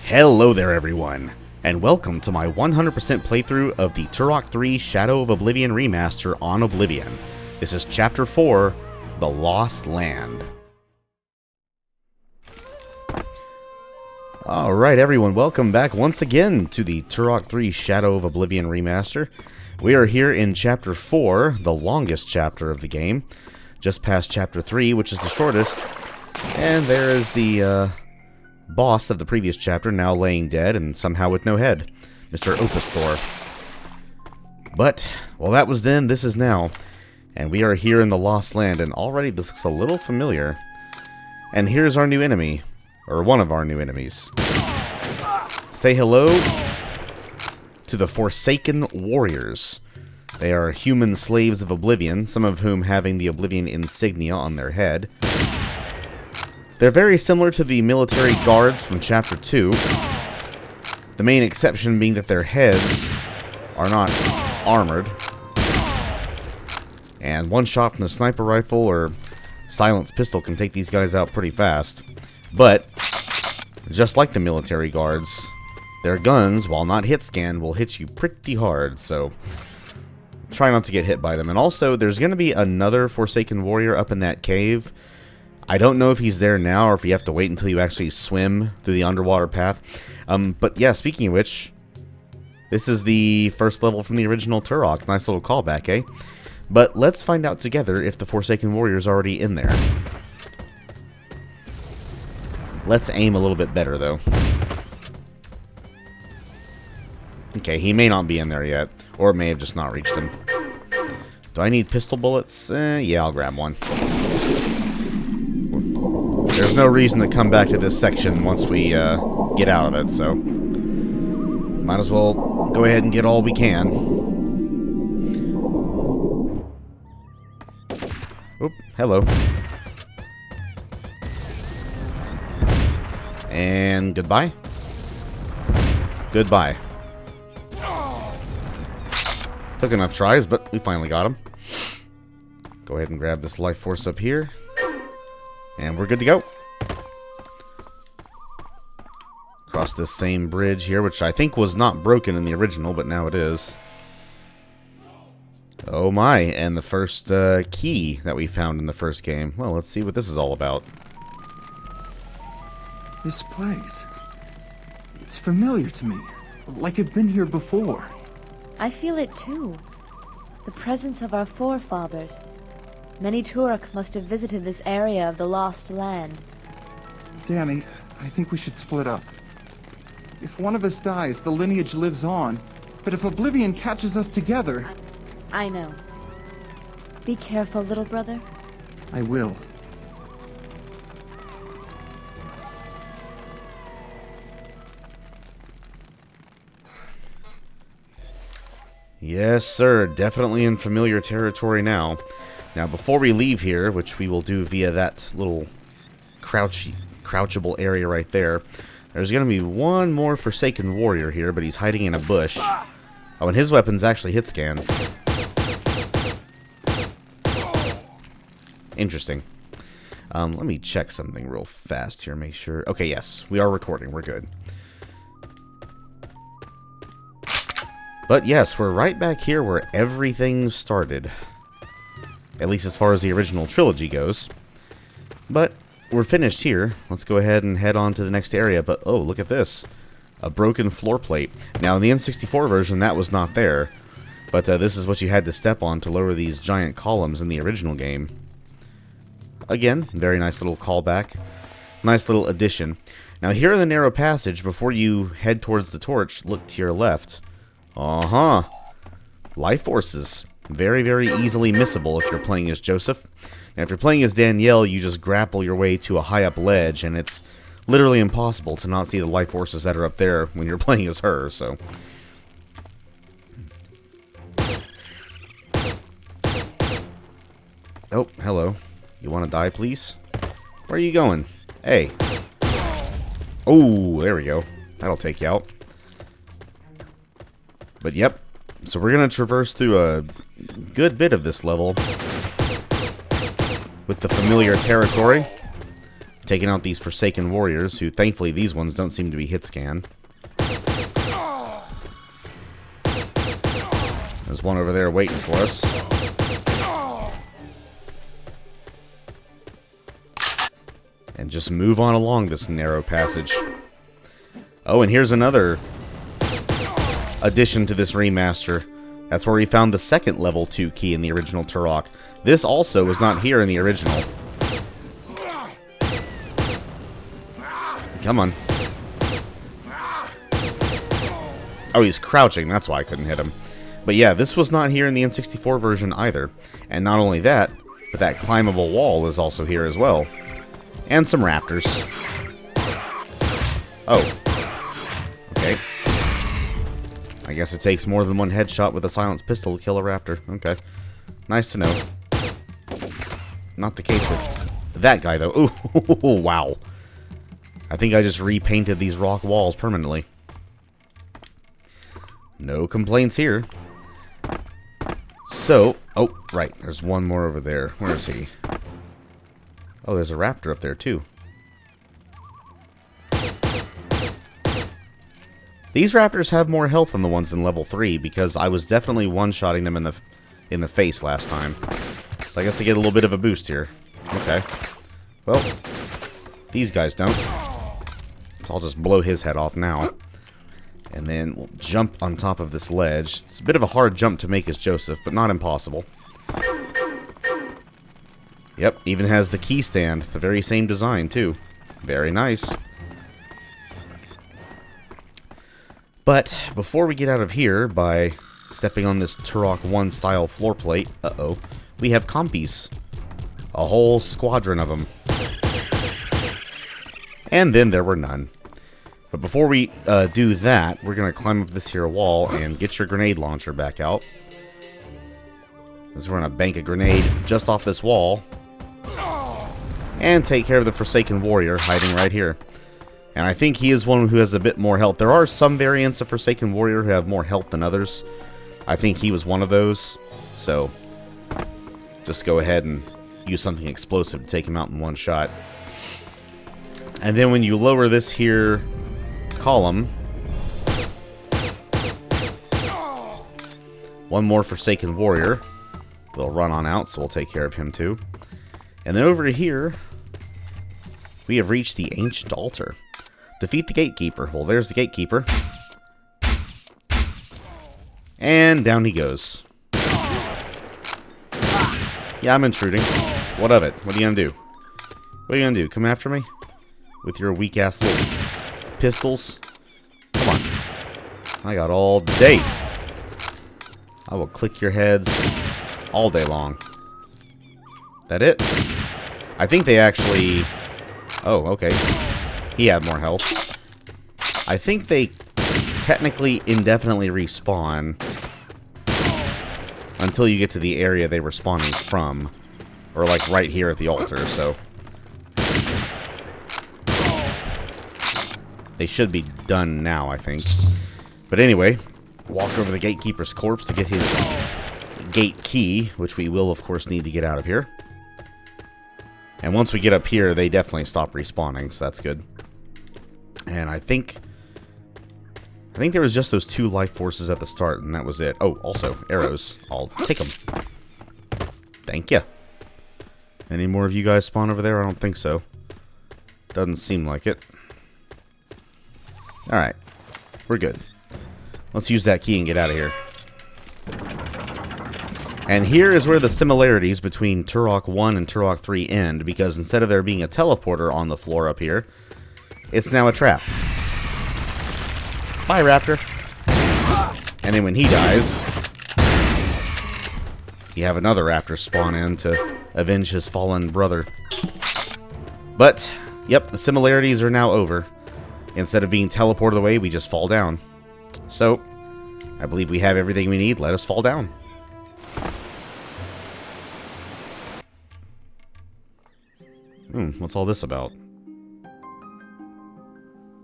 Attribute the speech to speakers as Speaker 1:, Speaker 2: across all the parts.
Speaker 1: Hello there everyone, and welcome to my 100% playthrough of the Turok 3 Shadow of Oblivion Remaster on Oblivion. This is Chapter 4, The Lost Land. Alright everyone, welcome back once again to the Turok 3 Shadow of Oblivion Remaster. We are here in Chapter 4, the longest chapter of the game, just past Chapter 3, which is the shortest, and there is the boss of the previous chapter, now laying dead and somehow with no head, Mr. Opus Thor. But, well, that was then, this is now, and we are here in the Lost Land, and already this looks a little familiar. And here's our new enemy, or one of our new enemies. Say hello to the Forsaken Warriors. They are human slaves of Oblivion, some of whom having the Oblivion insignia on their head. They're very similar to the military guards from Chapter 2, the main exception being that their heads are not armored, and one shot from the sniper rifle or silenced pistol can take these guys out pretty fast. But, just like the military guards, their guns, while not hit scan, will hit you pretty hard, so try not to get hit by them. And also, there's going to be another Forsaken Warrior up in that cave. I don't know if he's there now or if you have to wait until you actually swim through the underwater path. But yeah, speaking of which, this is the first level from the original Turok. Nice little callback, eh? But let's find out together if the Forsaken Warrior's already in there. Let's aim a little bit better, though. Okay, he may not be in there yet, or it may have just not reached him. Do I need pistol bullets? Yeah, I'll grab one. There's no reason to come back to this section once we get out of it, so might as well go ahead and get all we can. Oop, hello. And goodbye. Goodbye. Took enough tries, but we finally got him. Go ahead and grab this life force up here. And we're good to go. Across this same bridge here, which I think was not broken in the original, but now it is. Oh my, and the first key that we found in the first game. Well, let's see what this is all about.
Speaker 2: This place. It's familiar to me. Like I've been here before.
Speaker 3: I feel it too. The presence of our forefathers. Many Turok must have visited this area of the Lost Land.
Speaker 2: Danny, I think we should split up. If one of us dies, the lineage lives on. But if Oblivion catches us together...
Speaker 3: I know. Be careful, little brother.
Speaker 2: I will.
Speaker 1: Yes, sir. Definitely in familiar territory now. Now, before we leave here, which we will do via that little crouchable area right there, there's going to be one more Forsaken Warrior here, but he's hiding in a bush. Oh, and his weapon's actually hit scan. Interesting. Let me check something real fast here, make sure. Okay, yes, we are recording. We're good. But yes, we're right back here where everything started. At least as far as the original trilogy goes. But we're finished here. Let's go ahead and head on to the next area. But, oh, look at this. A broken floor plate. Now, in the N64 version, that was not there. But this is what you had to step on to lower these giant columns in the original game. Again, very nice little callback. Nice little addition. Now, here in the narrow passage, before you head towards the torch, look to your left. Uh-huh. Life forces. Very, very easily missable if you're playing as Joseph. Now, if you're playing as Danielle, you just grapple your way to a high-up ledge, and it's literally impossible to not see the life forces that are up there when you're playing as her, so... Oh, hello. You want to die, please? Where are you going? Hey. Oh, there we go. That'll take you out. But, yep. So we're going to traverse through a good bit of this level with the familiar territory. taking out these Forsaken Warriors, who thankfully these ones don't seem to be hit scan. There's one over there waiting for us. And just move on along this narrow passage. Oh, and here's another addition to this remaster. That's where we found the second level 2 key in the original Turok. This also was not here in the original. Come on. Oh, he's crouching. That's why I couldn't hit him. But yeah, this was not here in the N64 version either. And not only that, but that climbable wall is also here as well. And some raptors. Oh. Okay. I guess it takes more than one headshot with a silenced pistol to kill a raptor. Okay. Nice to know. Not the case with that guy, though. Ooh, wow. I think I just repainted these rock walls permanently. No complaints here. So, oh, right. There's one more over there. Where is he? Oh, there's a raptor up there, too. These raptors have more health than the ones in level 3, because I was definitely one-shotting them in the face last time. So I guess they get a little bit of a boost here. Okay. Well, these guys don't. So I'll just blow his head off now. And then we'll jump on top of this ledge. It's a bit of a hard jump to make as Joseph, but not impossible. Yep, even has the key stand. The very same design, too. Very nice. But before we get out of here by stepping on this Turok 1 style floor plate, we have compies. A whole squadron of them. And then there were none. But before we do that, we're going to climb up this here wall and get your grenade launcher back out. Because we're going to bank a grenade just off this wall. And take care of the Forsaken Warrior hiding right here. And I think he is one who has a bit more health. There are some variants of Forsaken Warrior who have more health than others. I think he was one of those. So, just go ahead and use something explosive to take him out in one shot. And then when you lower this here column, one more Forsaken Warrior will run on out, so we'll take care of him too. And then over here, we have reached the Ancient Altar. Defeat the Gatekeeper. Well, there's the Gatekeeper. And down he goes. Yeah, I'm intruding. What of it? What are you gonna do? What are you gonna do? Come after me? With your weak-ass little pistols? Come on. I got all day. I will click your heads all day long. That it? I think they actually... Oh, okay. He had more health. I think they technically indefinitely respawn until you get to the area they were spawning from. Or like right here at the altar, so... They should be done now, I think. But anyway, walk over the Gatekeeper's corpse to get his gate key, which we will, of course, need to get out of here. And once we get up here, they definitely stop respawning, so that's good. And I think there was just those 2 life forces at the start, and that was it. Oh, also, arrows. I'll take them. Thank you. Any more of you guys spawn over there? I don't think so. Doesn't seem like it. Alright. We're good. Let's use that key and get out of here. And here is where the similarities between Turok 1 and Turok 3 end, because instead of there being a teleporter on the floor up here, it's now a trap. Bye, Raptor. And then when he dies, you have another Raptor spawn in to avenge his fallen brother. But, yep, the similarities are now over. Instead of being teleported away, we just fall down. So, I believe we have everything we need. Let us fall down. What's all this about?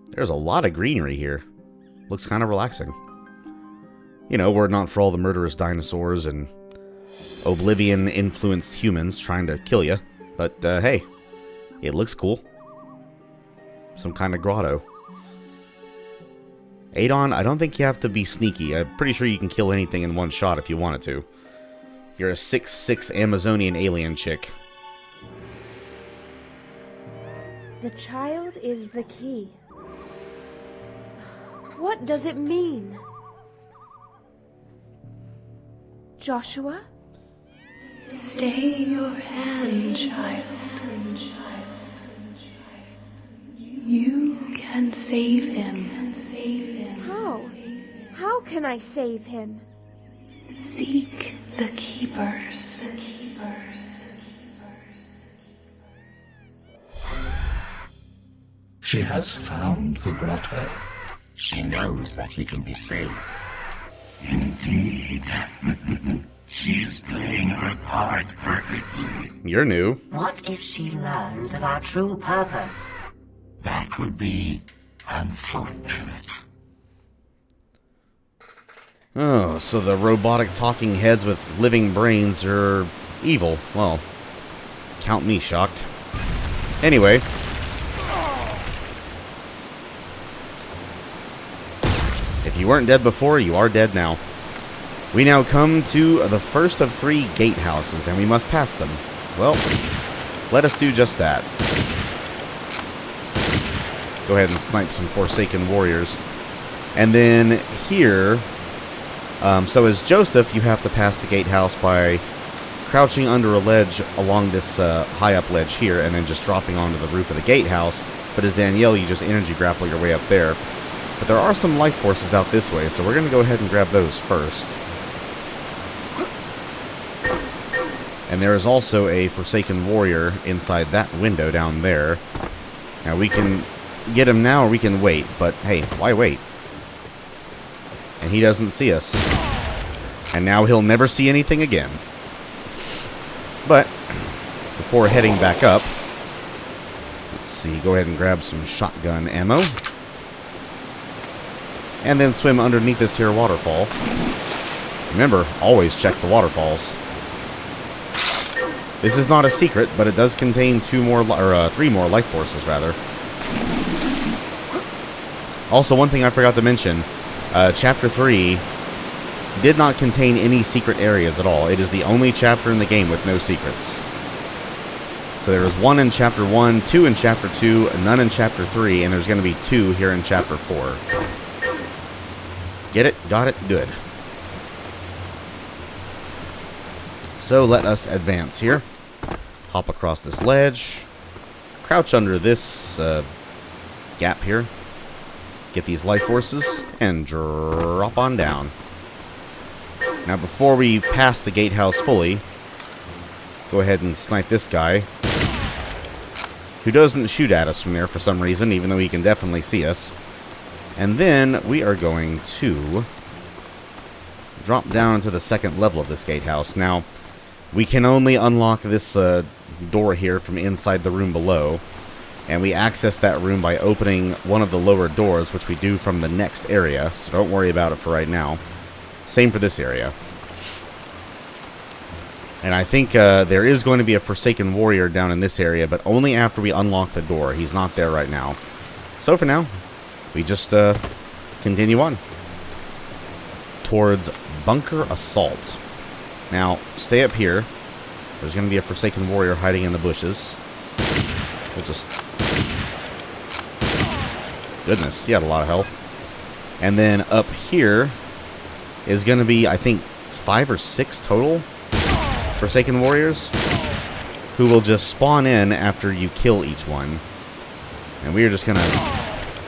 Speaker 1: There's a lot of greenery here. Looks kind of relaxing. You know, were it not for all the murderous dinosaurs and Oblivion-influenced humans trying to kill you. But, hey, it looks cool. Some kind of grotto. Adon, I don't think you have to be sneaky. I'm pretty sure you can kill anything in one shot if you wanted to. You're a 6'6" Amazonian alien chick.
Speaker 3: The child is the key. What does it mean? Joshua? Stay your hand, child. You can save him. How? How can I save him? Seek the keepers.
Speaker 4: She has found the grotto. She knows that he can be saved. Indeed. She is playing her part perfectly.
Speaker 1: You're new.
Speaker 4: What if she learns of our true purpose? That would be unfortunate.
Speaker 1: Oh, so the robotic talking heads with living brains are evil. Well, count me shocked. Anyway. If you weren't dead before, you are dead now. We now come to the first of 3 gatehouses, and we must pass them. Well, let us do just that. Go ahead and snipe some Forsaken warriors. And then here, so as Joseph, you have to pass the gatehouse by crouching under a ledge along this high-up ledge here, and then just dropping onto the roof of the gatehouse. But as Danielle, you just energy grapple your way up there. But there are some life forces out this way, so we're going to go ahead and grab those first. And there is also a Forsaken warrior inside that window down there. Now we can get him now or we can wait, but hey, why wait? And he doesn't see us. And now he'll never see anything again. But before heading back up, let's see, go ahead and grab some shotgun ammo. And then swim underneath this here waterfall. Remember, always check the waterfalls. This is not a secret, but it does contain 3 more life forces, rather. Also, one thing I forgot to mention, Chapter 3 did not contain any secret areas at all. It is the only chapter in the game with no secrets. So there was 1 in Chapter 1, 2 in Chapter 2, none in Chapter 3, and there's going to be 2 here in Chapter 4. Get it? Got it? Good. So let us advance here. Hop across this ledge. Crouch under this gap here. Get these life forces. And drop on down. Now before we pass the gatehouse fully, go ahead and snipe this guy. Who doesn't shoot at us from there for some reason, even though he can definitely see us. And then we are going to drop down to the second level of this gatehouse. Now, we can only unlock this door here from inside the room below. And we access that room by opening one of the lower doors, which we do from the next area. So don't worry about it for right now. Same for this area. And I think there is going to be a Forsaken warrior down in this area, but only after we unlock the door. He's not there right now. So for now, we just continue on towards Bunker Assault. Now, stay up here. There's going to be a Forsaken warrior hiding in the bushes. We'll just... Goodness, he had a lot of health. And then up here is going to be, I think, 5 or 6 total Forsaken warriors who will just spawn in after you kill each one. And we are just going to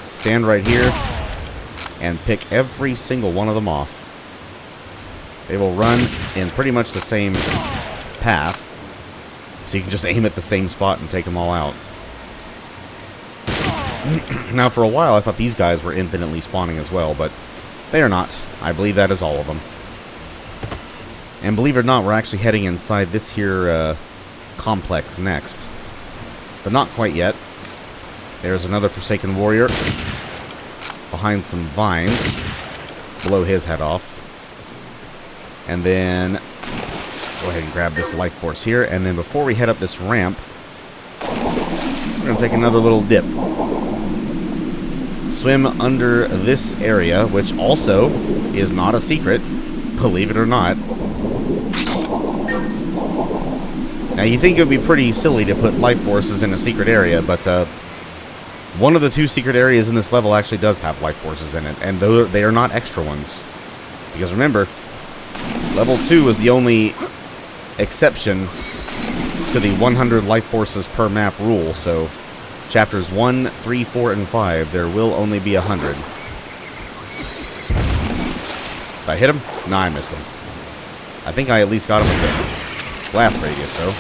Speaker 1: stand right here and pick every single one of them off. They will run in pretty much the same path, so you can just aim at the same spot and take them all out. Now, for a while, I thought these guys were infinitely spawning as well, but they are not. I believe that is all of them. And believe it or not, we're actually heading inside this here complex next. But not quite yet. There's another Forsaken warrior behind some vines. Blow his head off. And then go ahead and grab this life force here. And then before we head up this ramp, we're going to take another little dip. swim under this area, which also is not a secret, believe it or not. Now, you think it would be pretty silly to put life forces in a secret area, but one of the 2 secret areas in this level actually does have life forces in it, and they are not extra ones. Because remember, level 2 is the only exception to the 100 life forces per map rule, so chapters 1, 3, 4, and 5, there will only be 100. Did I hit him? No, I missed him. I think I at least got him with the blast radius, though.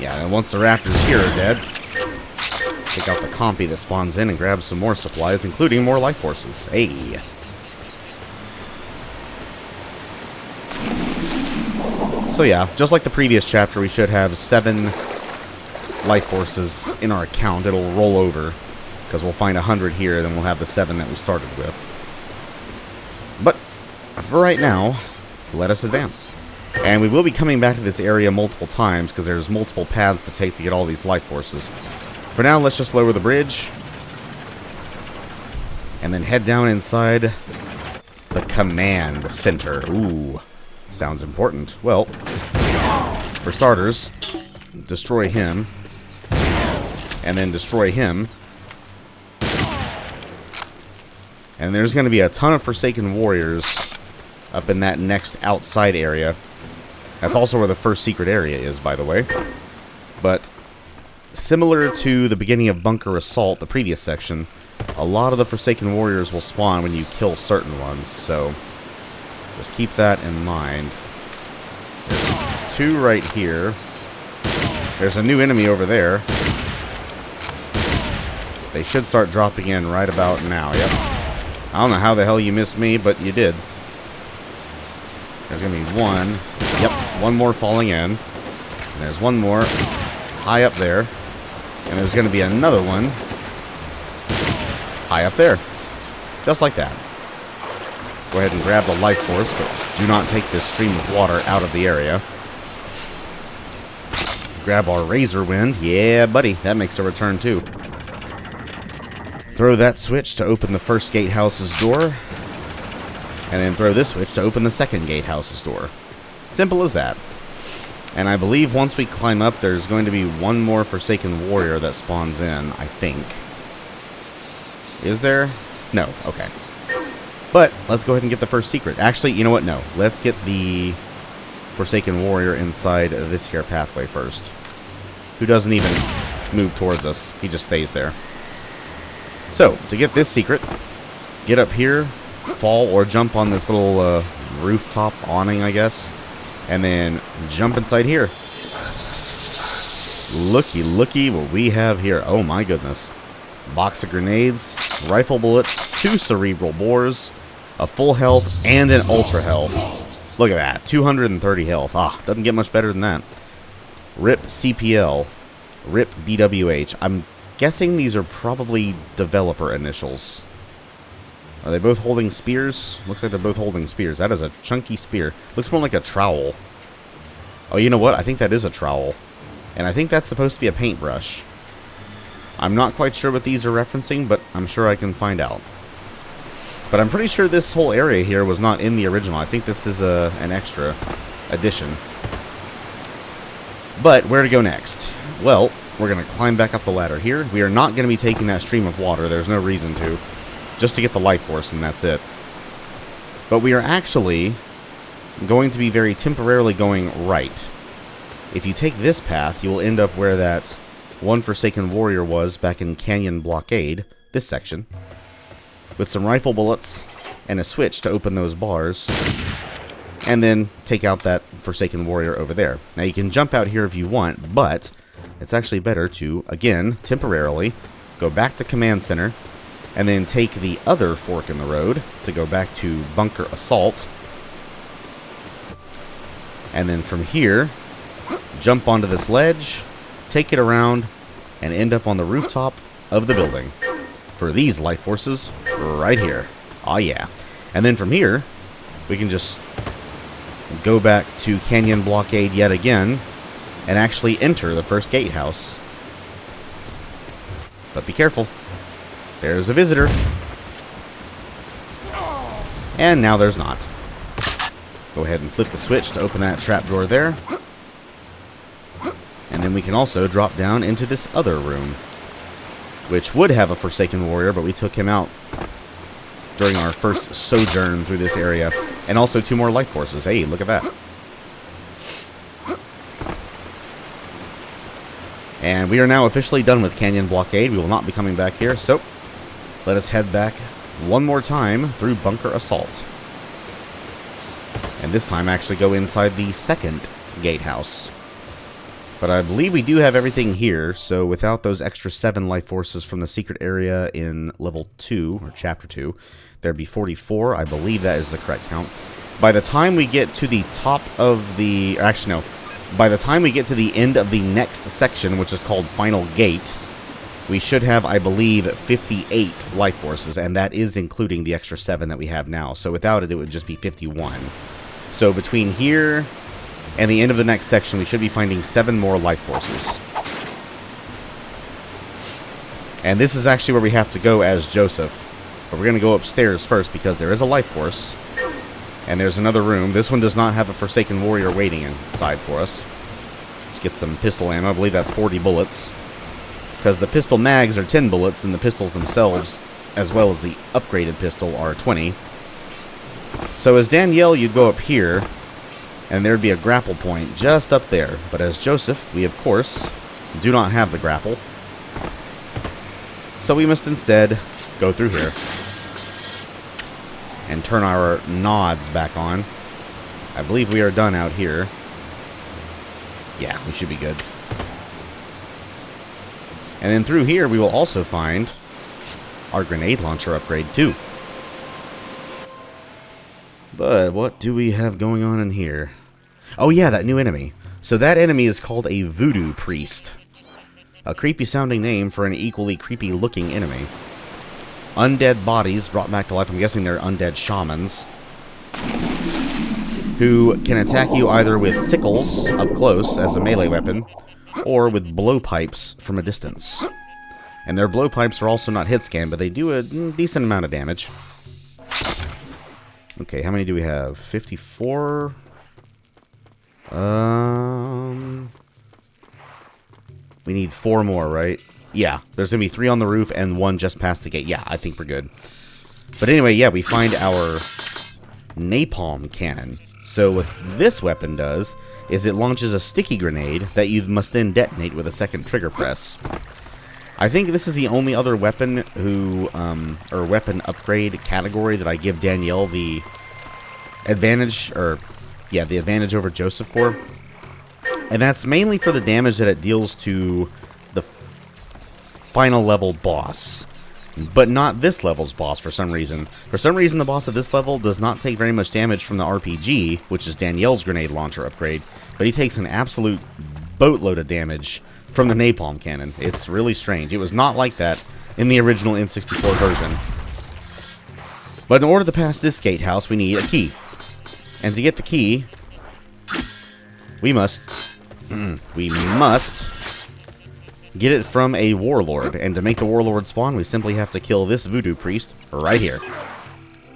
Speaker 1: Yeah, and once the raptors here are dead, take out the compy that spawns in and grab some more supplies, including more life forces. Hey! So yeah, just like the previous chapter, we should have 7 life forces in our account. It'll roll over, because we'll find 100 here, then we'll have the 7 that we started with. But, for right now, let us advance. And we will be coming back to this area multiple times, because there's multiple paths to take to get all these life forces. For now, let's just lower the bridge, and then head down inside the command center. Ooh. Sounds important. Well, for starters, destroy him, and then destroy him. And there's going to be a ton of Forsaken Warriors up in that next outside area. That's also where the first secret area is, by the way. But similar to the beginning of Bunker Assault, the previous section, a lot of the Forsaken Warriors will spawn when you kill certain ones, so just keep that in mind. There's 2 right here. There's a new enemy over there. They should start dropping in right about now. Yep. I don't know how the hell you missed me, but you did. There's going to be 1. Yep, 1 more falling in. And there's 1 more high up there. And there's going to be another one high up there. Just like that. Go ahead and grab the life force, but do not take this stream of water out of the area. Grab our Razor Wind. Yeah, buddy, that makes a return too. Throw that switch to open the first gatehouse's door, and then throw this switch to open the second gatehouse's door. Simple as that. And I believe once we climb up, there's going to be 1 more Forsaken Warrior that spawns in, I think. Is there? No, okay. But let's go ahead and get the first secret. Actually, you know what? No. Let's get the Forsaken Warrior inside this here pathway first. Who doesn't even move towards us. He just stays there. So, to get this secret, get up here, fall or jump on this little rooftop awning, I guess, and then jump inside here. Looky what we have here. Oh my goodness. Box of grenades, rifle bullets, 2 cerebral bores, a full health, and an ultra health. Look at that, 230 health. Ah, doesn't get much better than that. RIP CPL, RIP DWH. I'm guessing these are probably developer initials. Are they both holding spears? Looks like they're both holding spears. That is a chunky spear. Looks more like a trowel. Oh, you know what? I think that is a trowel. And I think that's supposed to be a paintbrush. I'm not quite sure what these are referencing, but I'm sure I can find out. But I'm pretty sure this whole area here was not in the original. I think this is an extra addition. But where to go next? Well, we're going to climb back up the ladder here. We are not going to be taking that stream of water. There's no reason to. Just to get the life force, and that's it. But we are actually going to be very temporarily going right. If you take this path, you will end up where that one Forsaken Warrior was back in Canyon Blockade, this section, with some rifle bullets and a switch to open those bars, and then take out that Forsaken Warrior over there. Now you can jump out here if you want, but it's actually better to, again, temporarily, go back to Command Center, and then take the other fork in the road to go back to Bunker Assault, and then from here, jump onto this ledge, take it around, and end up on the rooftop of the building for these life forces right here. Oh yeah. And then from here, we can just go back to Canyon Blockade yet again, and actually enter the first gatehouse. But be careful. There's a visitor. And now there's not. Go ahead and flip the switch to open that trapdoor there. And then we can also drop down into this other room, which would have a Forsaken Warrior, but we took him out during our first sojourn through this area. And also 2 more life forces. Hey, look at that. And we are now officially done with Canyon Blockade. We will not be coming back here, so let us head back one more time through Bunker Assault. And this time actually go inside the second gatehouse. But I believe we do have everything here, so without those extra 7 life forces from the secret area in level 2, or chapter 2, there'd be 44. I believe that is the correct count. By the time we get to the top of the... Actually, no. By the time we get to the end of the next section, which is called Final Gate, we should have, I believe, 58 life forces, and that is including the extra 7 that we have now. So without it, it would just be 51. So between here and the end of the next section, we should be finding 7 more life forces. And this is actually where we have to go as Joseph. But we're going to go upstairs first because there is a life force. And there's another room. This one does not have a Forsaken Warrior waiting inside for us. Let's get some pistol ammo. I believe that's 40 bullets. Because the pistol mags are 10 bullets, and the pistols themselves, as well as the upgraded pistol, are 20. So as Danielle, you'd go up here, and there'd be a grapple point just up there. But as Joseph, we, of course, do not have the grapple. So we must instead go through here. And turn our nods back on. I believe we are done out here. Yeah, we should be good. And then through here, we will also find our grenade launcher upgrade, too. But what do we have going on in here? Oh, yeah, that new enemy. So that enemy is called a Voodoo Priest. A creepy-sounding name for an equally creepy-looking enemy. Undead bodies brought back to life. I'm guessing they're undead shamans. Who can attack you either with sickles up close as a melee weapon, or with blowpipes from a distance. And their blowpipes are also not hit scan, but they do a decent amount of damage. Okay, how many do we have? 54? We need 4 more, right? Yeah, there's going to be 3 on the roof and 1 just past the gate. Yeah, I think we're good. But anyway, yeah, we find our napalm cannon. So what this weapon does is it launches a sticky grenade that you must then detonate with a second trigger press. I think this is the only other weapon or weapon upgrade category that I give Danielle the advantage, the advantage over Joseph for. And that's mainly for the damage that it deals to the final level boss. But not this level's boss for some reason. For some reason, the boss at this level does not take very much damage from the RPG, which is Danielle's grenade launcher upgrade, but he takes an absolute boatload of damage from the napalm cannon. It's really strange. It was not like that in the original N64 version. But in order to pass this gatehouse, we need a key. And to get the key, we must get it from a warlord. And to make the warlord spawn, we simply have to kill this voodoo priest right here.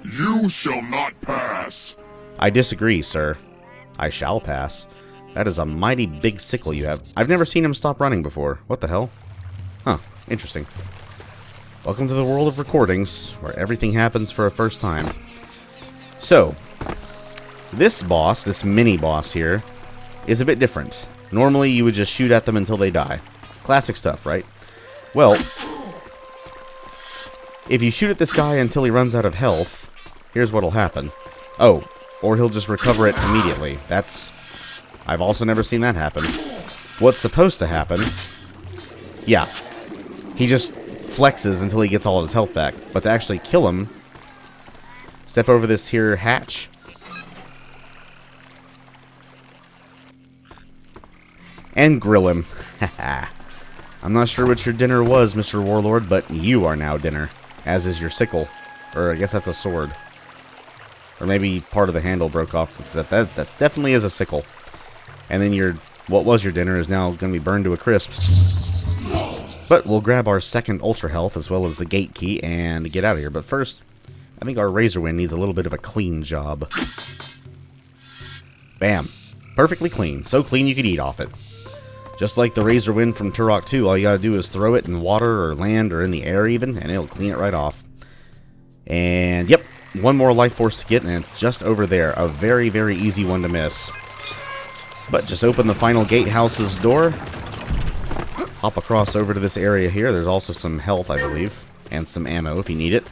Speaker 5: You shall not pass.
Speaker 1: I disagree, sir. I shall pass. That is a mighty big sickle you have. I've never seen him stop running before. What the hell? Huh, interesting. Welcome to the world of recordings, where everything happens for a first time. So, this boss, this mini-boss here, is a bit different. Normally, you would just shoot at them until they die. Classic stuff, right? Well, if you shoot at this guy until he runs out of health, here's what'll happen. Oh, or he'll just recover it immediately. I've also never seen that happen. What's supposed to happen... Yeah. He just flexes until he gets all of his health back. But to actually kill him... Step over this here hatch. And grill him. Haha. I'm not sure what your dinner was, Mr. Warlord, but you are now dinner. As is your sickle. Or I guess that's a sword. Or maybe part of the handle broke off. Because that definitely is a sickle. And then your what was your dinner is now going to be burned to a crisp. But we'll grab our second Ultra Health as well as the gate key and get out of here. But first, I think our Razor Wind needs a little bit of a clean job. Bam. Perfectly clean. So clean you could eat off it. Just like the Razor Wind from Turok 2, all you gotta do is throw it in water or land or in the air even, and it'll clean it right off. And, yep, one more life force to get, and it's just over there. A very, very easy one to miss. But just open the final gatehouse's door. Hop across over to this area here. There's also some health, I believe, and some ammo if you need it.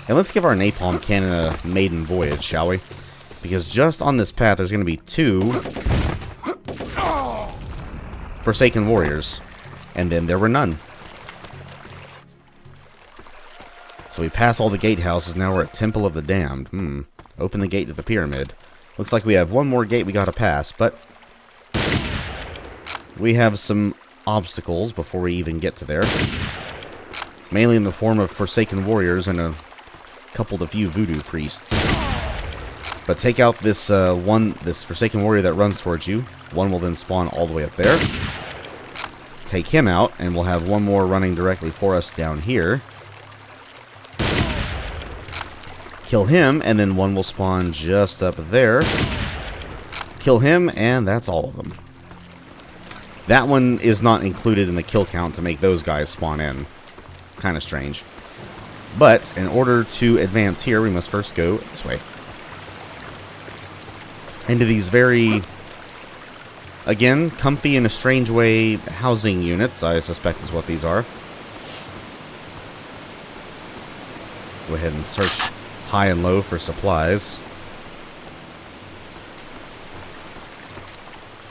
Speaker 1: And let's give our napalm cannon a maiden voyage, shall we? Because just on this path, there's going to be 2 Forsaken Warriors. And then there were none. So we pass all the gatehouses. Now we're at Temple of the Damned. Open the gate to the pyramid. Looks like we have one more gate we got to pass, but we have some obstacles before we even get to there. Mainly in the form of Forsaken Warriors and a few voodoo priests. But take out this this Forsaken Warrior that runs towards you. One will then spawn all the way up there. Take him out, and we'll have one more running directly for us down here. Kill him, and then one will spawn just up there. Kill him, and that's all of them. That one is not included in the kill count to make those guys spawn in. Kind of strange. But, in order to advance here, we must first go this way. Into these very, again, comfy in a strange way housing units, I suspect is what these are. Go ahead and search high and low for supplies.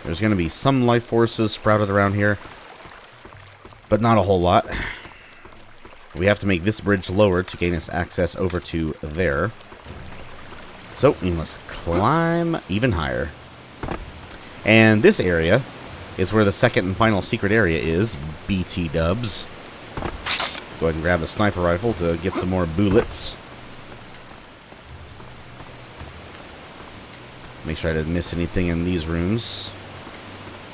Speaker 1: There's going to be some life forces sprouted around here, but not a whole lot. We have to make this bridge lower to gain us access over to there. So we must climb even higher. And this area is where the second and final secret area is, BT dubs. Go ahead and grab the sniper rifle to get some more bullets. Make sure I didn't miss anything in these rooms.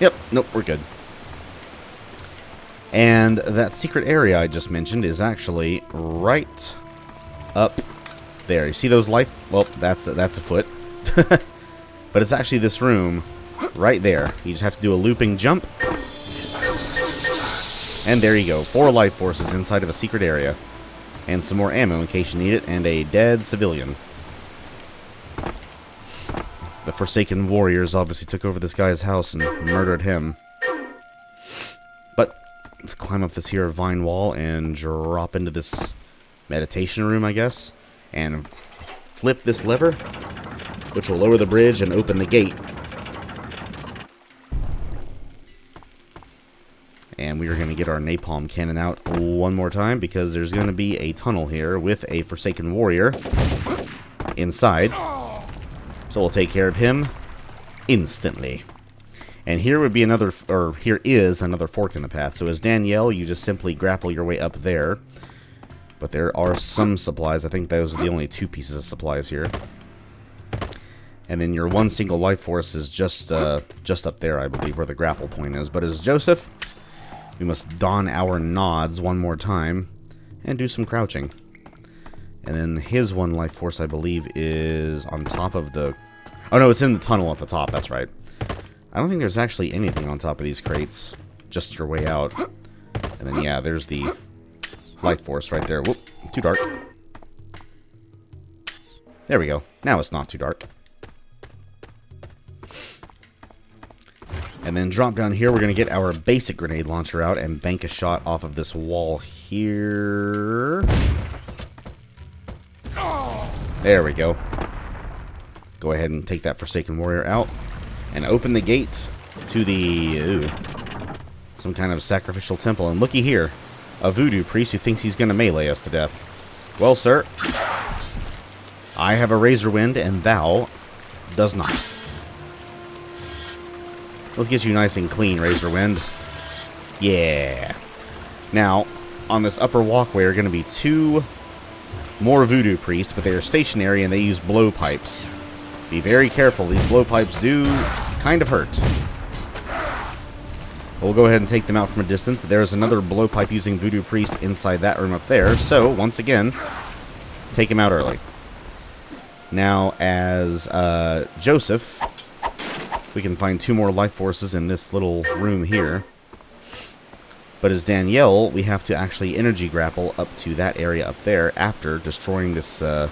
Speaker 1: Yep, nope, we're good. And that secret area I just mentioned is actually right up there. You see those life? Well, that's a foot. But it's actually this room right there. You just have to do a looping jump. And there you go. 4 life forces inside of a secret area. And some more ammo in case you need it. And a dead civilian. The Forsaken Warriors obviously took over this guy's house and murdered him. But let's climb up this here vine wall and drop into this meditation room, I guess. And flip this lever, which will lower the bridge and open the gate. And we are going to get our napalm cannon out one more time because there's going to be a tunnel here with a Forsaken Warrior inside. So we'll take care of him instantly. And here would be another, or here is another fork in the path. So as Danielle, you just simply grapple your way up there. But there are some supplies. I think those are the only 2 pieces of supplies here. And then your one single life force is just up there, I believe, where the grapple point is. But as Joseph, we must don our nods one more time and do some crouching. And then his one life force, I believe, is on top of the... Oh, no, it's in the tunnel at the top. That's right. I don't think there's actually anything on top of these crates. Just your way out. And then, yeah, there's the life force right there. Whoop, too dark. There we go. Now it's not too dark. And then drop down here. We're going to get our basic grenade launcher out and bank a shot off of this wall here. There we go. Go ahead and take that Forsaken Warrior out. And open the gate to the... some kind of sacrificial temple. And looky here. A voodoo priest who thinks he's going to melee us to death. Well, sir. I have a Razor Wind, and thou does not. Let's get you nice and clean, Razor Wind. Yeah. Now, on this upper walkway are going to be 2 more voodoo priests, but they are stationary and they use blowpipes. Be very careful. These blowpipes do kind of hurt. We'll go ahead and take them out from a distance. There's another blowpipe using Voodoo Priest inside that room up there. So, once again, take him out early. Now, as Joseph, we can find 2 more life forces in this little room here. But as Danielle, we have to actually energy grapple up to that area up there after destroying this, is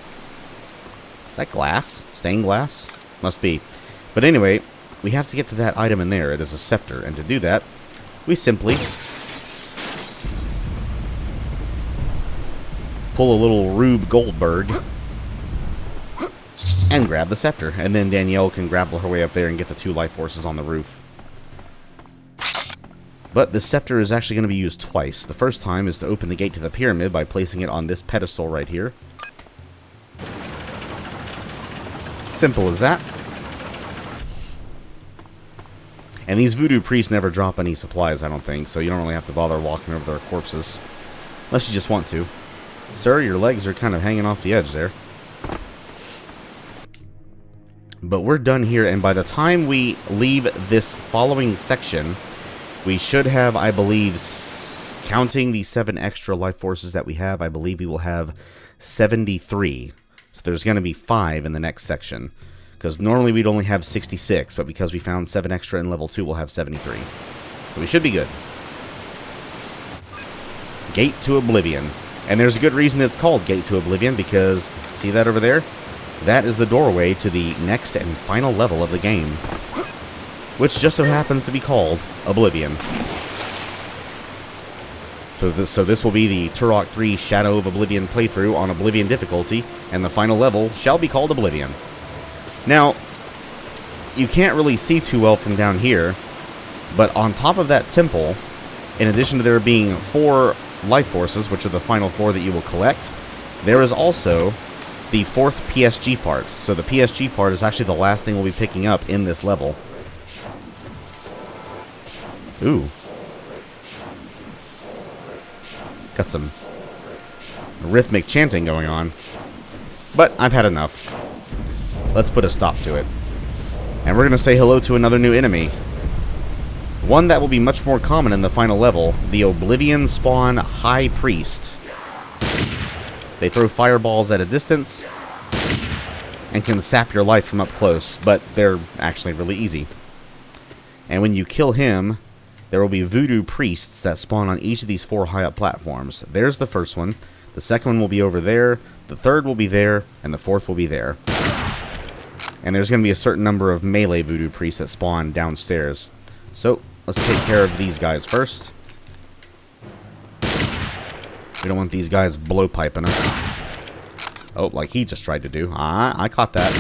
Speaker 1: that glass? Stained glass? Must be. But anyway, we have to get to that item in there. It is a scepter, and to do that, we simply pull a little Rube Goldberg and grab the scepter. And then Danielle can grapple her way up there and get the 2 life forces on the roof. But the scepter is actually going to be used twice. The first time is to open the gate to the pyramid by placing it on this pedestal right here. Simple as that. And these voodoo priests never drop any supplies, I don't think, so you don't really have to bother walking over their corpses. Unless you just want to. Sir, your legs are kind of hanging off the edge there. But we're done here, and by the time we leave this following section, we should have, I believe, counting the 7 extra life forces that we have, I believe we will have 73. So there's going to be 5 in the next section. Because normally we'd only have 66, but because we found 7 extra in level 2, we'll have 73. So we should be good. Gate to Oblivion. And there's a good reason it's called Gate to Oblivion, because, see that over there? That is the doorway to the next and final level of the game. Which just so happens to be called Oblivion. So this will be the Turok 3 Shadow of Oblivion playthrough on Oblivion difficulty, and the final level shall be called Oblivion. Now, you can't really see too well from down here, but on top of that temple, in addition to there being 4 life forces, which are the final 4 that you will collect, there is also the 4th PSG part. So the PSG part is actually the last thing we'll be picking up in this level. Ooh. Got some rhythmic chanting going on. But I've had enough. Let's put a stop to it. And we're going to say hello to another new enemy. One that will be much more common in the final level, the Oblivion Spawn High Priest. They throw fireballs at a distance and can sap your life from up close, but they're actually really easy. And when you kill him, there will be voodoo priests that spawn on each of these 4 high-up platforms. There's the first one. The second one will be over there. The third will be there. And the 4th will be there. And there's going to be a certain number of melee voodoo priests that spawn downstairs. So, let's take care of these guys first. We don't want these guys blowpiping us. Oh, like he just tried to do. I caught that.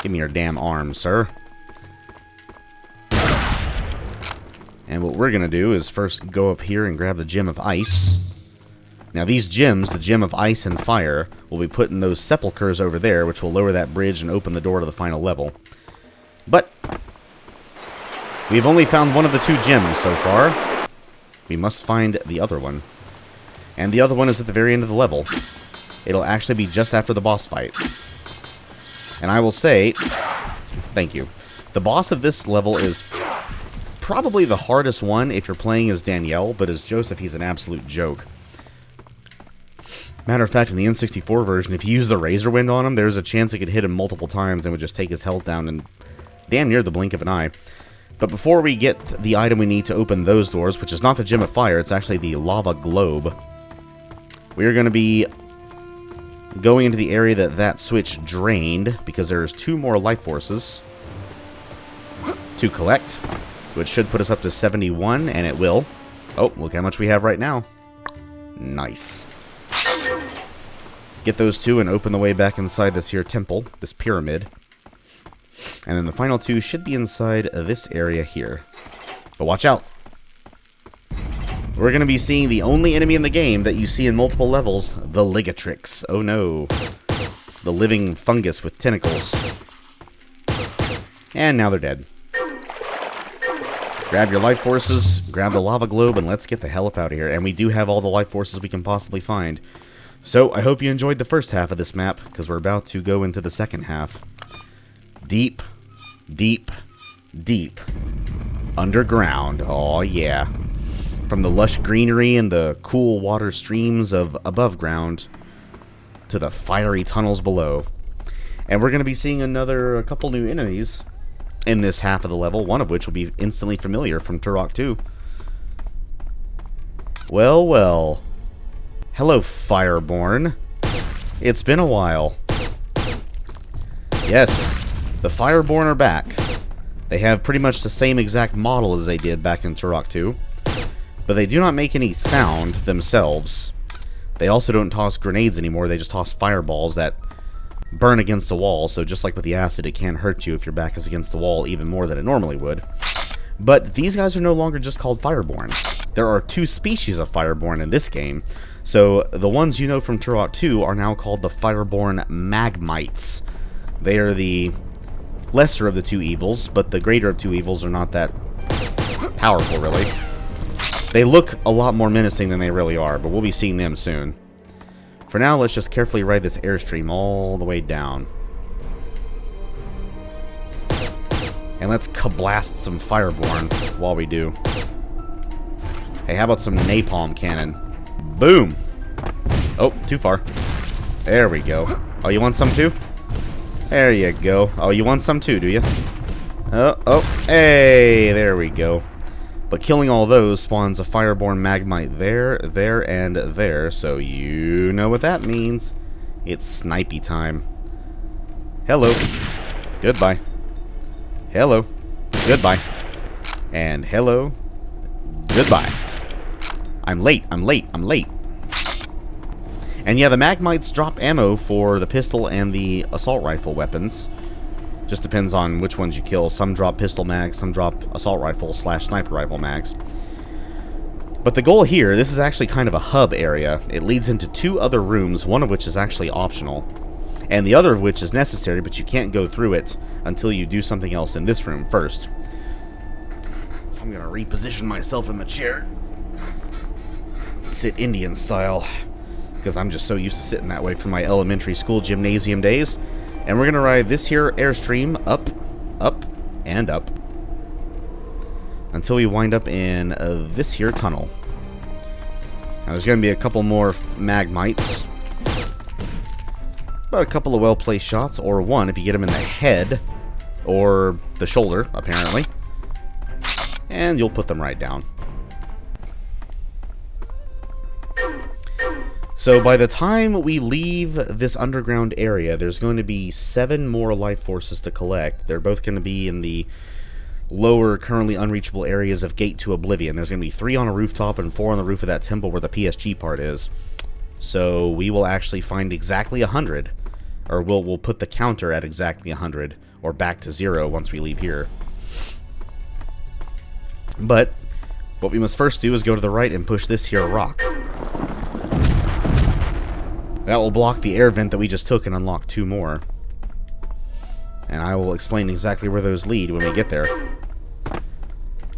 Speaker 1: Give me your damn arm, sir. And what we're going to do is first go up here and grab the Gem of Ice. Now these gems, the Gem of Ice and Fire, will be put in those sepulchers over there, which will lower that bridge and open the door to the final level. But we've only found one of the 2 gems so far. We must find the other one. And the other one is at the very end of the level. It'll actually be just after the boss fight. And I will say, thank you. The boss of this level is probably the hardest one if you're playing as Danielle, but as Joseph, he's an absolute joke. Matter of fact, in the N64 version, if you use the Razor Wind on him, there's a chance it could hit him multiple times and would just take his health down in damn near the blink of an eye. But before we get the item we need to open those doors, which is not the Gem of Fire, it's actually the Lava Globe, we are going to be going into the area that switch drained, because there's 2 more life forces to collect, which should put us up to 71, and it will. Oh, look how much we have right now. Nice. Get those 2 and open the way back inside this here temple, this pyramid. And then the final 2 should be inside this area here. But watch out. We're going to be seeing the only enemy in the game that you see in multiple levels, the Ligatrix. Oh no. The living fungus with tentacles. And now they're dead. Grab your life forces, grab the lava globe, and let's get the hell up out of here. And we do have all the life forces we can possibly find. So, I hope you enjoyed the first half of this map, because we're about to go into the second half. Deep, deep, deep Underground. Oh, yeah. From the lush greenery and the cool water streams of above ground to the fiery tunnels below. And we're going to be seeing a couple new enemies in this half of the level, one of which will be instantly familiar from Turok 2. Well, well. Hello, Fireborn. It's been a while. Yes, the Fireborn are back. They have pretty much the same exact model as they did back in Turok 2, but they do not make any sound themselves. They also don't toss grenades anymore, they just toss fireballs that burn against the wall, so just like with the acid, it can't hurt you if your back is against the wall even more than it normally would. But these guys are no longer just called Fireborn. There are two species of Fireborn in this game, so the ones you know from Turok 2 are now called the Fireborn Magmites. They are the lesser of the two evils, but the greater of two evils are not that powerful, really. They look a lot more menacing than they really are, but we'll be seeing them soon. For now, let's just carefully ride this airstream all the way down. And let's kablast some Fireborn while we do. Hey, how about some napalm cannon? Boom! Oh, too far. There we go. Oh, you want some too? There you go. Oh, you want some too, do you? Oh, hey, there we go. But killing all those spawns a Fireborn Magmite there, there, and there, so you know what that means. It's snipey time. Hello. Goodbye. Hello. Goodbye. And hello. Goodbye. I'm late, I'm late, I'm late. And yeah, the Magmites drop ammo for the pistol and the assault rifle weapons. Just depends on which ones you kill. Some drop pistol mags, some drop assault rifle / sniper rifle mags. But the goal here, this is actually kind of a hub area. It leads into two other rooms, one of which is actually optional. And the other of which is necessary, but you can't go through it until you do something else in this room first. So I'm going to reposition myself in my chair. Sit Indian style. Because I'm just so used to sitting that way from my elementary school gymnasium days. And we're going to ride this here Airstream up, up, and up. Until we wind up in this here tunnel. Now there's going to be a couple more Magmites. About a couple of well-placed shots, or one if you get them in the head. Or the shoulder, apparently. And you'll put them right down. So by the time we leave this underground area, there's going to be 7 more life forces to collect. They're both going to be in the lower, currently unreachable areas of Gate to Oblivion. There's going to be 3 on a rooftop and 4 on the roof of that temple where the PSG part is. So we will actually find exactly 100. Or we'll put the counter at exactly 100. Or back to 0 once we leave here. But what we must first do is go to the right and push this here rock. That will block the air vent that we just took and unlock 2 more. And I will explain exactly where those lead when we get there.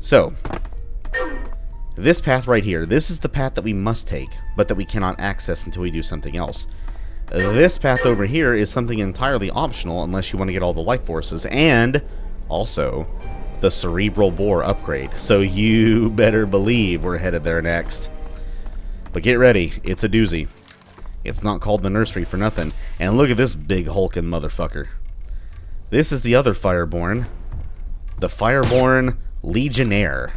Speaker 1: So, this path right here, this is the path that we must take, but that we cannot access until we do something else. This path over here is something entirely optional unless you want to get all the life forces, and also the cerebral bore upgrade. So you better believe we're headed there next. But get ready, it's a doozy. It's not called the Nursery for nothing. And look at this big hulking motherfucker. This is the other Fireborn. The Fireborn Legionnaire.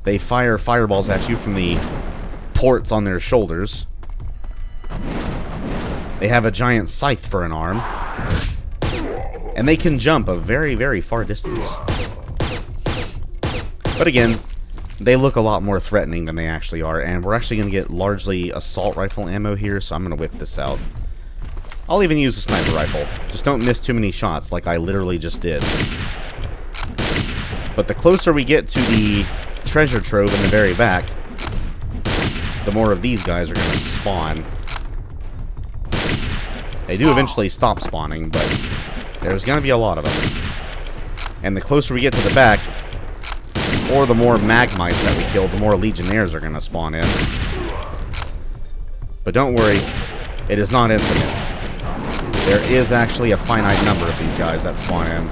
Speaker 1: They fire fireballs at you from the ports on their shoulders. They have a giant scythe for an arm. And they can jump a very, very far distance. But again, they look a lot more threatening than they actually are, and we're actually going to get largely assault rifle ammo here, so I'm going to whip this out. I'll even use a sniper rifle. Just don't miss too many shots like I literally just did. But the closer we get to the treasure trove in the very back, the more of these guys are going to spawn. They do eventually stop spawning, but there's going to be a lot of them. And the closer we get to the back, or the more Magmites that we kill, the more Legionnaires are going to spawn in. But don't worry, it is not infinite. There is actually a finite number of these guys that spawn in.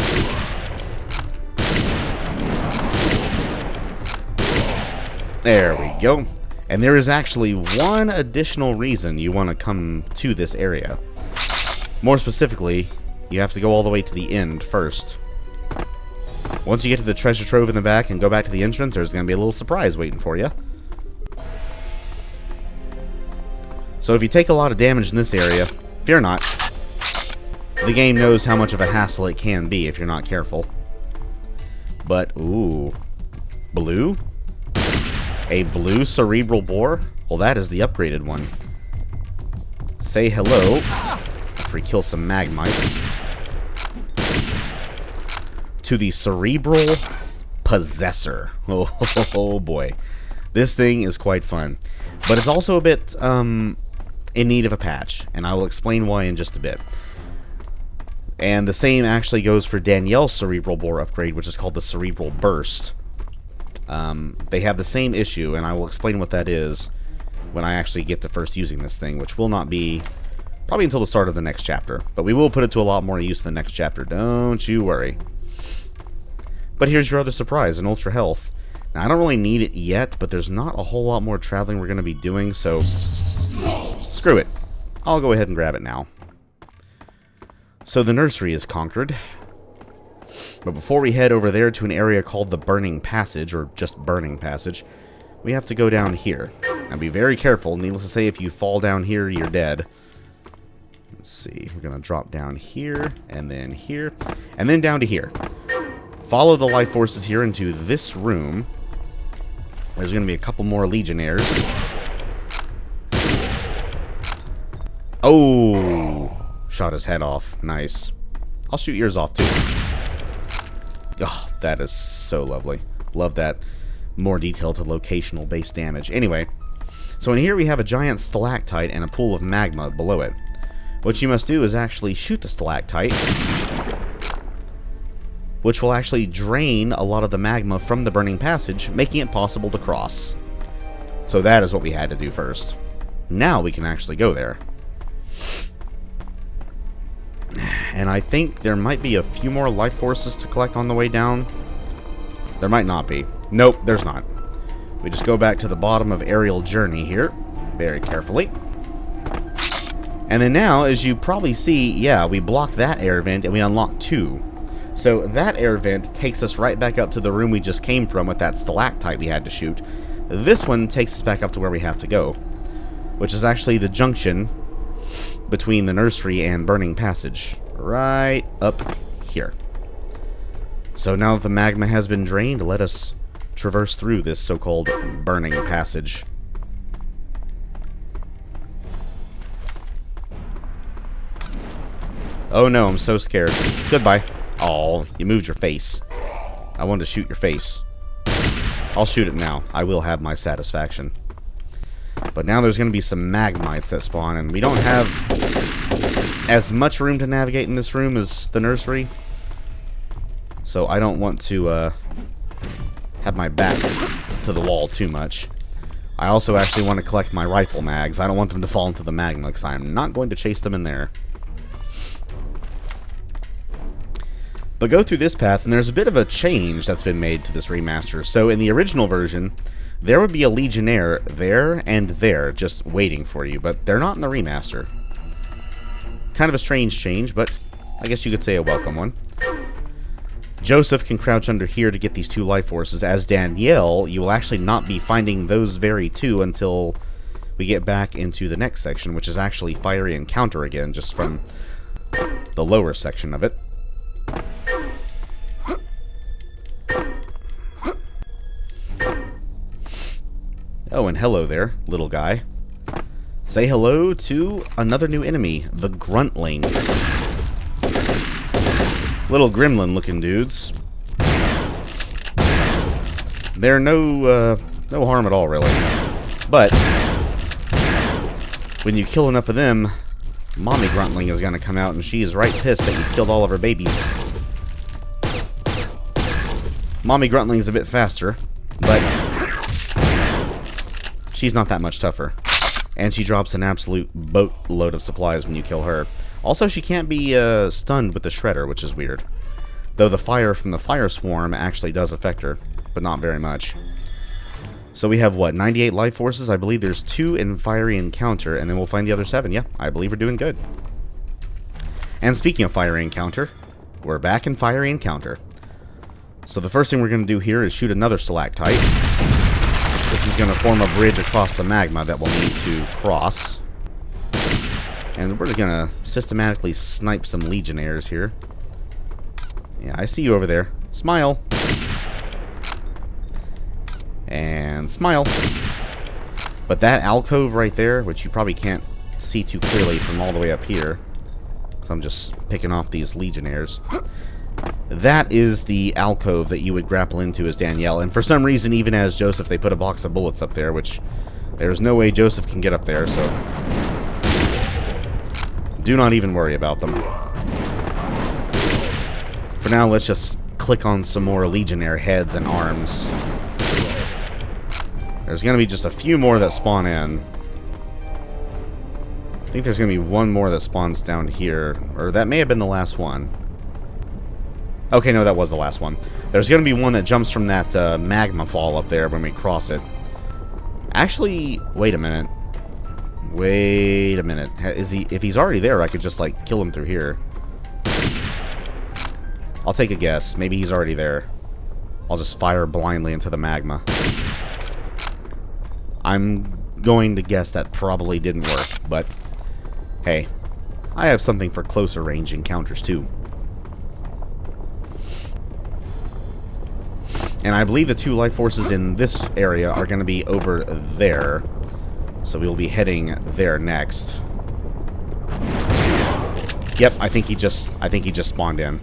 Speaker 1: There we go. And there is actually one additional reason you want to come to this area. More specifically, you have to go all the way to the end first. Once you get to the treasure trove in the back and go back to the entrance, there's going to be a little surprise waiting for you. So if you take a lot of damage in this area, fear not. The game knows how much of a hassle it can be if you're not careful. But, ooh. Blue? A blue cerebral boar? Well, that is the upgraded one. Say hello after we kill some magmites. To the cerebral possessor. Oh boy. This thing is quite fun. But it's also a bit in need of a patch. And I will explain why in just a bit. And the same actually goes for Danielle's cerebral boar upgrade, which is called the cerebral burst. They have the same issue, and I will explain what that is when I actually get to first using this thing, which will not be probably until the start of the next chapter. But we will put it to a lot more use in the next chapter, don't you worry. But here's your other surprise, an ultra health. Now, I don't really need it yet, but there's not a whole lot more traveling we're going to be doing, so screw it. I'll go ahead and grab it now. So the nursery is conquered. But before we head over there to an area called the Burning Passage, or just Burning Passage, we have to go down here. Now be very careful. Needless to say, if you fall down here, you're dead. Let's see. We're going to drop down here, and then down to here. Follow the life forces here into this room. There's going to be a couple more legionnaires. Oh! Shot his head off. Nice. I'll shoot yours off, too. Oh, that is so lovely. Love that more detailed to locational based damage. Anyway, so in here we have a giant stalactite and a pool of magma below it. What you must do is actually shoot the stalactite, which will actually drain a lot of the magma from the burning passage, making it possible to cross. So that is what we had to do first. Now we can actually go there. And I think there might be a few more life forces to collect on the way down. There might not be. Nope, there's not. We just go back to the bottom of Aerial Journey here, very carefully. And then now, as you probably see, yeah, we block that air vent and we unlock 2. So that air vent takes us right back up to the room we just came from with that stalactite we had to shoot. This one takes us back up to where we have to go, which is actually the junction between the nursery and Burning Passage. Right up here. So now that the magma has been drained, let us traverse through this so-called Burning Passage. Oh no, I'm so scared. Goodbye. Oh, you moved your face. I wanted to shoot your face. I'll shoot it now. I will have my satisfaction. But now there's going to be some magmites that spawn, and we don't have as much room to navigate in this room as the nursery. So I don't want to have my back to the wall too much. I also actually want to collect my rifle mags. I don't want them to fall into the magma, because I'm not going to chase them in there. But go through this path, and there's a bit of a change that's been made to this remaster. So in the original version, there would be a Legionnaire there and there just waiting for you, but they're not in the remaster. Kind of a strange change, but I guess you could say a welcome one. Joseph can crouch under here to get these 2 life forces. As Danielle, you will actually not be finding those very 2 until we get back into the next section, which is actually Fiery Encounter again, just from the lower section of it. Oh, and hello there, little guy. Say hello to another new enemy, the Gruntlings. Little gremlin-looking dudes. They're no harm at all, really. But when you kill enough of them, Mommy Gruntling is going to come out, and she is right pissed that you killed all of her babies. Mommy Gruntling is a bit faster, but she's not that much tougher. And she drops an absolute boatload of supplies when you kill her. Also, she can't be stunned with the Shredder, which is weird. Though the fire from the Fire Swarm actually does affect her, but not very much. So we have, what, 98 life forces? I believe there's 2 in Fiery Encounter, and then we'll find the other 7. Yeah, I believe we're doing good. And speaking of Fiery Encounter, we're back in Fiery Encounter. So the first thing we're going to do here is shoot another stalactite. This is going to form a bridge across the magma that we'll need to cross. And we're going to systematically snipe some Legionnaires here. Yeah, I see you over there. Smile. And smile. But that alcove right there, which you probably can't see too clearly from all the way up here, so I'm just picking off these Legionnaires, that is the alcove that you would grapple into as Danielle. And for some reason, even as Joseph, they put a box of bullets up there, which there's no way Joseph can get up there, so do not even worry about them. For now, let's just click on some more Legionnaire heads and arms. There's going to be just a few more that spawn in. I think there's going to be one more that spawns down here. Or that may have been the last one. Okay, no, that was the last one. There's going to be one that jumps from that magma fall up there when we cross it. Actually, wait a minute. Wait a minute. If he's already there, I could just, like, kill him through here. I'll take a guess. Maybe he's already there. I'll just fire blindly into the magma. I'm going to guess that probably didn't work, but hey, I have something for closer range encounters too. And I believe the 2 life forces in this area are going to be over there, so we'll be heading there next. Yep, I think he just spawned in.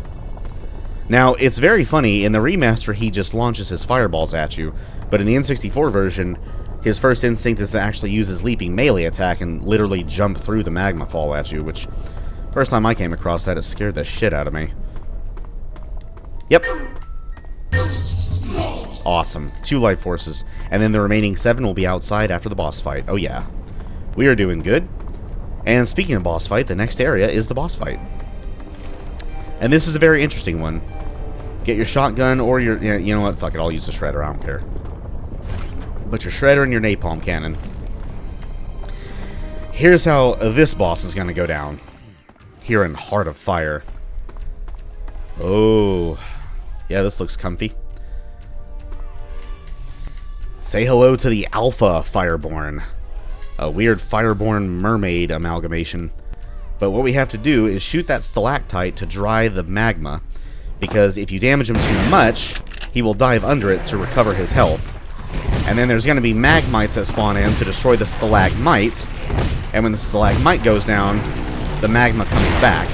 Speaker 1: Now, it's very funny, in the remaster he just launches his fireballs at you, but in the N64 version, his first instinct is to actually use his leaping melee attack and literally jump through the magma fall at you, which, first time I came across that, it scared the shit out of me. Yep. Awesome. 2 life forces. And then the remaining 7 will be outside after the boss fight. Oh yeah. We are doing good. And speaking of boss fight, the next area is the boss fight. And this is a very interesting one. Get your shotgun or your... Yeah, you know what? Fuck it, I'll use the shredder. I don't care. But your shredder and your napalm cannon. Here's how this boss is going to go down. Here in Heart of Fire. Oh. Yeah, this looks comfy. Say hello to the Alpha Fireborn. A weird Fireborn mermaid amalgamation. But what we have to do is shoot that stalactite to dry the magma. Because if you damage him too much, he will dive under it to recover his health. And then there's going to be magmites that spawn in to destroy the stalagmite. And when the stalagmite goes down, the magma comes back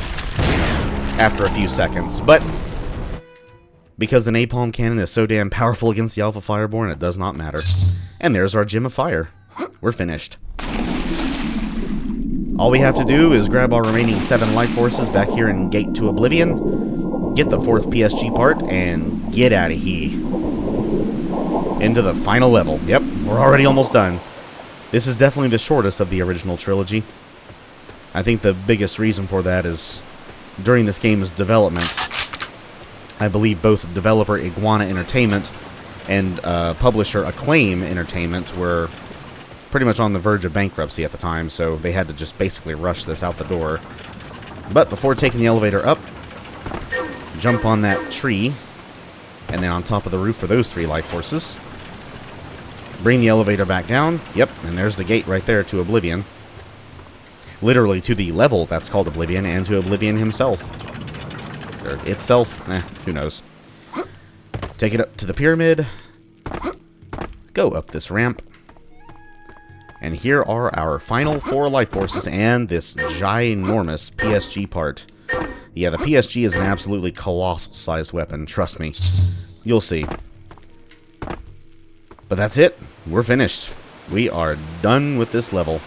Speaker 1: after a few seconds. But because the napalm cannon is so damn powerful against the Alpha Fireborn, it does not matter. And there's our Gem of Fire. We're finished. All we have to do is grab our remaining 7 life forces back here in Gate to Oblivion, get the 4th PSG part, and get out of here. Into the final level. Yep, we're already almost done. This is definitely the shortest of the original trilogy. I think the biggest reason for that is during this game's development, I believe both developer Iguana Entertainment and publisher Acclaim Entertainment were pretty much on the verge of bankruptcy at the time, so they had to just basically rush this out the door. But before taking the elevator up, jump on that tree, and then on top of the roof for those 3 life forces. Bring the elevator back down. Yep, and there's the gate right there to Oblivion. Literally to the level that's called Oblivion, and to Oblivion himself. Or itself. Who knows. Take it up to the pyramid. Go up this ramp. And here are our final 4 life forces and this ginormous PSG part. Yeah, the PSG is an absolutely colossal-sized weapon, trust me. You'll see. But that's it. We're finished. We are done with this level.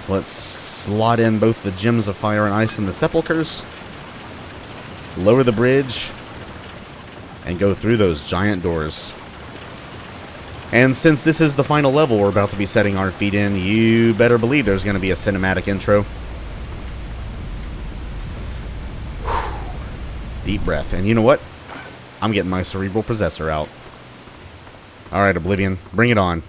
Speaker 1: So let's slot in both the Gems of Fire and Ice and the Sepulchers. Lower the bridge. And go through those giant doors. And since this is the final level we're about to be setting our feet in, you better believe there's going to be a cinematic intro. Deep breath. And you know what? I'm getting my cerebral possessor out. Alright, Oblivion. Bring it on.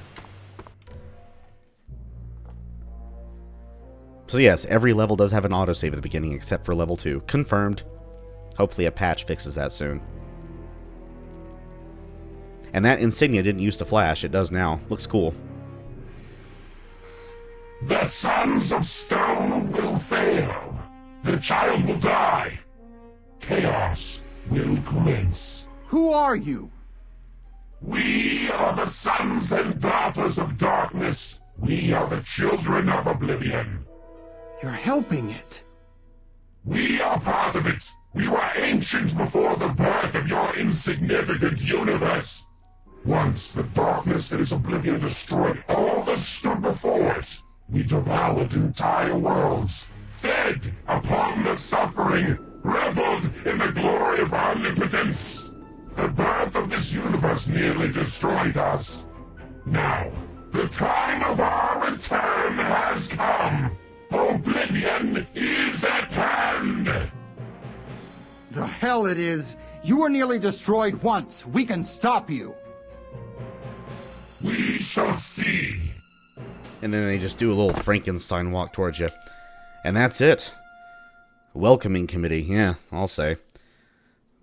Speaker 1: So yes, every level does have an autosave at the beginning except for level 2. Confirmed. Hopefully a patch fixes that soon. And that insignia didn't used to flash. It does now. Looks cool.
Speaker 5: The sons of stone will fail. The child will die. Chaos will commence.
Speaker 2: Who are you?
Speaker 5: We are the sons and daughters of darkness. We are the children of Oblivion.
Speaker 2: You're helping it.
Speaker 5: We are part of it. We were ancient before the birth of your insignificant universe. Once the darkness that is Oblivion destroyed all that stood before it, we devoured entire worlds, fed upon the suffering, reveled in the glory of omnipotence. The birth of this universe nearly destroyed us. Now, the time of our return has come. Oblivion is at hand.
Speaker 2: The hell it is. You were nearly destroyed once. We can stop you.
Speaker 5: We shall see.
Speaker 1: And then they just do a little Frankenstein walk towards you. And that's it. Welcoming committee, yeah, I'll say.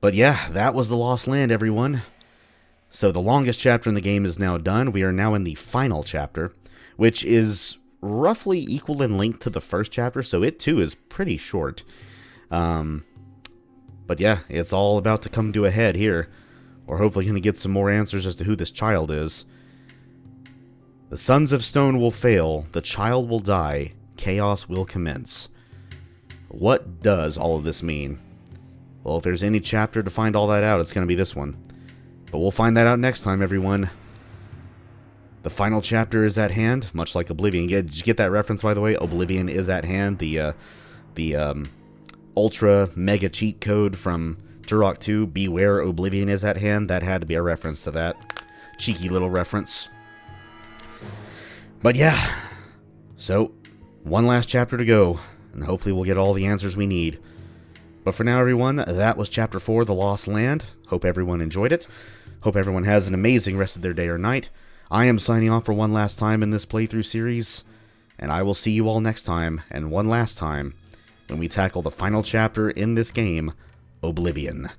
Speaker 1: But yeah, that was the Lost Land, everyone. So the longest chapter in the game is now done. We are now in the final chapter, which is roughly equal in length to the first chapter, so it too is pretty short. But yeah, it's all about to come to a head here. We're hopefully going to get some more answers as to who this child is. The sons of stone will fail, the child will die, chaos will commence. What does all of this mean? Well, if there's any chapter to find all that out, it's going to be this one. But we'll find that out next time, everyone. The final chapter is at hand, much like Oblivion. Did you get that reference, by the way? Oblivion is at hand. The ultra mega cheat code from Turok 2, Beware Oblivion is at hand. That had to be a reference to that. Cheeky little reference. But yeah, so one last chapter to go, and hopefully we'll get all the answers we need. But for now, everyone, that was Chapter 4, The Lost Land. Hope everyone enjoyed it. Hope everyone has an amazing rest of their day or night. I am signing off for one last time in this playthrough series, and I will see you all next time, and one last time, when we tackle the final chapter in this game, Oblivion.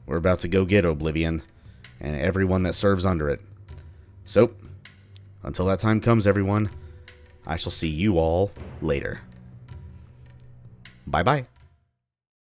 Speaker 1: We're about to go get Oblivion, and everyone that serves under it. So, until that time comes, everyone, I shall see you all later. Bye-bye.